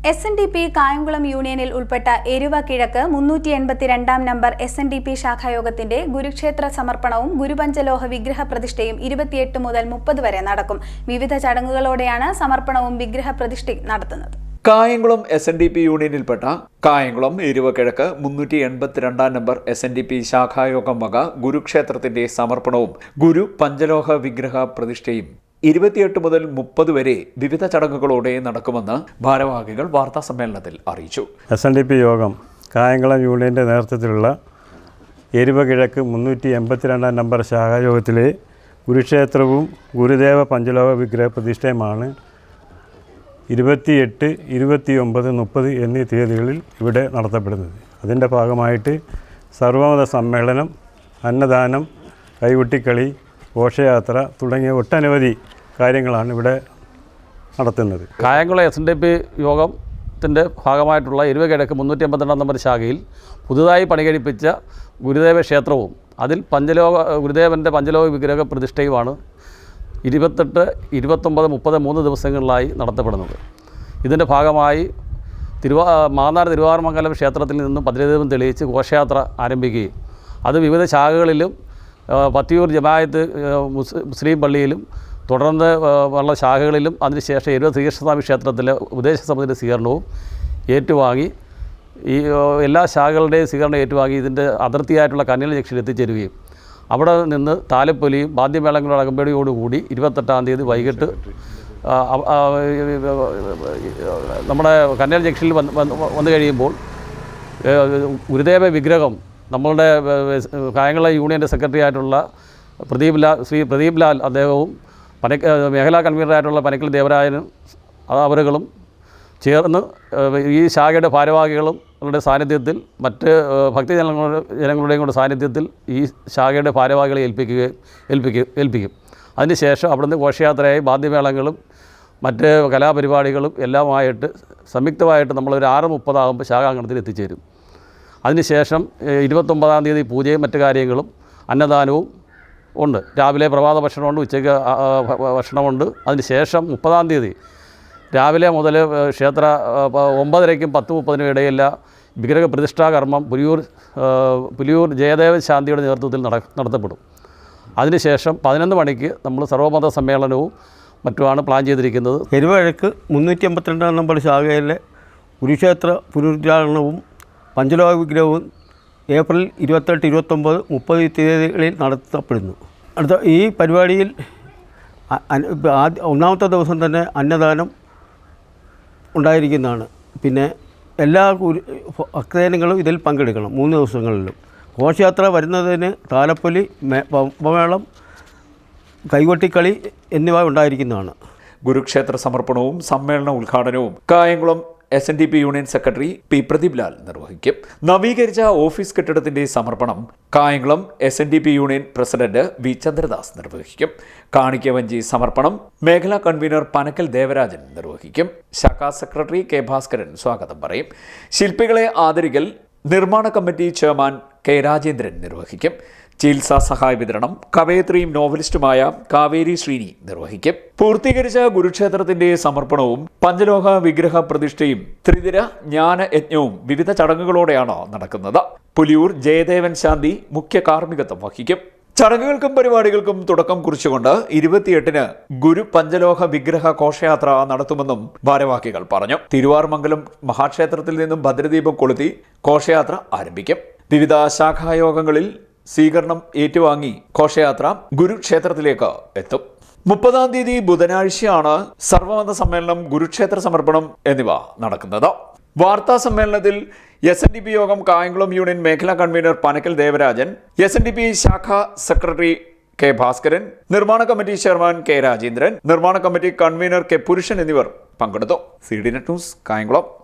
SNDP Kayamkulam യൂണിയനിൽ ഉൾപ്പെട്ട എരുവ കിഴക്ക് 382 നമ്പർ SNDP ശാഖായോഗത്തിന്റെ ഗുരുക്ഷേത്ര സമർപ്പണവും ഗുരുപഞ്ചലോഹ വിഗ്രഹ പ്രതിഷ്ഠയും 28 മുതൽ 30 വരെ നടക്കും. വിവിധ ചടങ്ങുകളോടെയാണ് സമർപ്പണവും വിഗ്രഹ പ്രതിഷ്ഠയും നടത്തുന്നത്. കായംകുളം SNDP യൂണിയനിൽപ്പെട്ട കായംകുളം എരുവ കിഴക്ക് 382 നമ്പർ SNDP ശാഖായോഗം വക ഗുരുക്ഷേത്രത്തിന്റെ സമർപ്പണവും ഗുരു പഞ്ചലോഹ വിഗ്രഹ പ്രതിഷ്ഠയും 28 മുതൽ 30 വരെ വിവിധ ചടങ്ങുകളോടെ നടക്കുമെന്ന് ഭാരവാഹികൾ വാർത്താസമ്മേളനത്തിൽ അറിയിച്ചു. SNDP യോഗം കായംകുളം യൂണിയന്റെ നേതൃത്വത്തിലുള്ള എരുവ കിഴക്ക് 382 നമ്പർ ശാഖായോഗത്തിലെ ഗുരുക്ഷേത്രവും ഗുരുദേവ പഞ്ചലോഹ വിഗ്രഹ പ്രതിഷ്ഠയുമാണ് 28, 29, 30 എന്നീ തീയതികളിൽ ഇവിടെ നടത്തപ്പെടുന്നത്. അതിൻ്റെ ഭാഗമായിട്ട് സർവമത സമ്മേളനം, അന്നദാനം, കൈകൊട്ടിക്കളി, ഘോഷയാത്ര തുടങ്ങിയ ഒട്ടനവധി കാര്യങ്ങളാണ് ഇവിടെ നടത്തുന്നത്. കായംകുളം SNDP യോഗത്തിൻ്റെ ഭാഗമായിട്ടുള്ള എരുവ കിഴക്ക് 382 നമ്പർ ശാഖയിൽ പുതുതായി പണികഴിപ്പിച്ച ഗുരുദേവ ക്ഷേത്രവും അതിൽ ഗുരുദേവൻ്റെ പഞ്ചലോഹ വിഗ്രഹ പ്രതിഷ്ഠയുമാണ് 28, 29, 30, 3 ദിവസങ്ങളിലായി നടത്തപ്പെടുന്നത്. ഇതിൻ്റെ ഭാഗമായി മാന്നാർ തിരുവാർമംഗലം ക്ഷേത്രത്തിൽ നിന്നും ഭദ്രദീപം തെളിയിച്ച് ഘോഷയാത്ര ആരംഭിക്കുകയും അത് വിവിധ ശാഖകളിലും പത്തിയൂർ ജമാഅത്ത് മുസ്ലിം പള്ളിയിലും തുടർന്ന് ഉള്ള ശാഖകളിലും അതിനുശേഷം എരുവ ശ്രീകൃഷ്ണസ്വാമി ക്ഷേത്രത്തിലെ ഉപദേശ സമിതിയുടെ സ്വീകരണവും ഏറ്റുവാങ്ങി ഈ എല്ലാ ശാഖകളുടെയും സ്വീകരണം ഏറ്റുവാങ്ങി ഇതിൻ്റെ അതിർത്തിയായിട്ടുള്ള കന്നേൽ ജംഗ്ഷനിൽ എത്തിച്ചേരുകയും അവിടെ നിന്ന് താലപ്പൊലിയും വാദ്യമേളങ്ങളുടെ അകമ്പടിയോടുകൂടി 28-ാം തീയതി വൈകിട്ട് നമ്മുടെ കന്നേൽ ജംഗ്ഷനിൽ വന്നു കഴിയുമ്പോൾ ഗുരുദേവ വിഗ്രഹം നമ്മളുടെ കായംകുളം യൂണിയൻ്റെ സെക്രട്ടറി ആയിട്ടുള്ള ശ്രീ പ്രദീപ് ലാൽ അദ്ദേഹവും മേഖലാ കൺവീനറായിട്ടുള്ള പനക്കൽ ദേവരാജനും അവരുകളും ചേർന്ന് ഈ ശാഖയുടെ ഭാരവാഹികളുടെ സാന്നിധ്യത്തിൽ മറ്റ് ഭക്തജനങ്ങളുടെയും കൂടെ സാന്നിധ്യത്തിൽ ഈ ശാഖയുടെ ഭാരവാഹികളെ ഏൽപ്പിക്കും. അതിനുശേഷം അവിടുന്ന് ഘോഷയാത്രയായി വാദ്യമേളങ്ങളും മറ്റ് കലാപരിപാടികളും എല്ലാമായിട്ട് സംയുക്തമായിട്ട് നമ്മളൊരു 6:30 ആകുമ്പോൾ ശാഖാങ്കണത്തിൽ എത്തിച്ചേരും. അതിനുശേഷം 29-ാം തീയതി പൂജയും മറ്റു കാര്യങ്ങളും അന്നദാനവും ഉണ്ട്. രാവിലെ പ്രഭാത ഭക്ഷണമുണ്ട്, ഉച്ചയ്ക്ക് ഭക്ഷണമുണ്ട്. അതിനുശേഷം 30-ാം തീയതി രാവിലെ മുതൽ ക്ഷേത്ര 9:30-ക്കും 10:30-നും ഇടയില്ല വിഗ്രഹ പ്രതിഷ്ഠാകർമ്മം പുലിയൂർ ജയദേവൻ ശാന്തിയുടെ നേതൃത്വത്തിൽ നടത്തപ്പെടും. അതിനുശേഷം 11 മണിക്ക് നമ്മൾ സർവമത സമ്മേളനവും മറ്റുമാണ് പ്ലാൻ ചെയ്തിരിക്കുന്നത്. എരുവ കിഴക്ക് 382 നമ്പർ ശാഖയിലെ കുരുക്ഷേത്ര പുനരുദ്ധാരണവും പഞ്ചലോഹ വിഗ്രഹവും ഏപ്രിൽ 28, 29, 30 തീയതികളിൽ നടത്തപ്പെടുന്നു. അടുത്ത ഈ പരിപാടിയിൽ ഒന്നാമത്തെ ദിവസം തന്നെ അന്നദാനം ഉണ്ടായിരിക്കുന്നതാണ്. പിന്നെ എല്ലാ ഭക്തജനങ്ങളും ഇതിൽ പങ്കെടുക്കണം 3 ദിവസങ്ങളിലും. ഘോഷയാത്ര വരുന്നതിന് താലപ്പൊലി, പമ്പമേളം, കൈകൊട്ടിക്കളി എന്നിവ ഉണ്ടായിരിക്കുന്നതാണ്. ഗുരുക്ഷേത്ര സമർപ്പണവും സമ്മേളന ഉദ്ഘാടനവും Kayamkulam SNDP union secretary P. Pradeep Lal നിർവഹിക്കും. നവീകരിച്ച ഓഫീസ് കെട്ടിടത്തിന്റെ സമർപ്പണം Kayamkulam SNDP union president V. Chandradas നിർവഹിക്കും. കാണിക്കവഞ്ചി സമർപ്പണം മേഖലാ കൺവീനർ പനക്കൽ ദേവരാജൻ നിർവഹിക്കും. ശാഖാ സെക്രട്ടറി K. ഭാസ്കരൻ സ്വാഗതം പറയും. ശില്പികളെ ആദരിക്കൽ നിർമ്മാണ കമ്മിറ്റി ചെയർമാൻ K. രാജേന്ദ്രൻ നിർവഹിക്കും. ചികിത്സാ സഹായ വിതരണം കവയത്രിയും നോവലിസ്റ്റുമായ കാവേരി ശ്രീനി നിർവഹിക്കും. പൂർത്തീകരിച്ച ഗുരുക്ഷേത്രത്തിന്റെ സമർപ്പണവും പഞ്ചലോഹ വിഗ്രഹ പ്രതിഷ്ഠയും ത്രിദിന ജ്ഞാന യജ്ഞവും വിവിധ ചടങ്ങുകളോടെയാണ് നടക്കുന്നത്. പുലിയൂർ ജയദേവൻ ശാന്തി മുഖ്യ കാർമ്മികത്വം വഹിക്കും. ചടങ്ങുകൾക്കും പരിപാടികൾക്കും തുടക്കം കുറിച്ചുകൊണ്ട് 28-ന് ഗുരു പഞ്ചലോഹ വിഗ്രഹ ഘോഷയാത്ര നടത്തുമെന്നും ഭാരവാഹികൾ പറഞ്ഞു. തിരുവാർമംഗലം മഹാക്ഷേത്രത്തിൽ നിന്നും ഭദ്രദീപം കൊളുത്തി ഘോഷയാത്ര ആരംഭിക്കും. വിവിധ ശാഖായോഗങ്ങളിൽ സ്വീകരണം ഏറ്റുവാങ്ങി ഘോഷയാത്ര ഗുരുക്ഷേത്രത്തിലേക്ക് എത്തും. 30-ാം തീയതി ബുധനാഴ്ചയാണ് സർവമത സമ്മേളനം, ഗുരുക്ഷേത്ര സമർപ്പണം എന്നിവ നടക്കുന്നത്. വാർത്താ സമ്മേളനത്തിൽ SNDP യോഗം കായംകുളം യൂണിയൻ മേഖലാ കൺവീനർ പനക്കൽ ദേവരാജൻ, SNDP ശാഖാ സെക്രട്ടറി K. ഭാസ്കരൻ, നിർമ്മാണ കമ്മിറ്റി ചെയർമാൻ K. രാജേന്ദ്രൻ, നിർമ്മാണ കമ്മിറ്റി കൺവീനർ K. പുരുഷൻ എന്നിവർ പങ്കെടുത്തു. CDNet news Kayamkulam.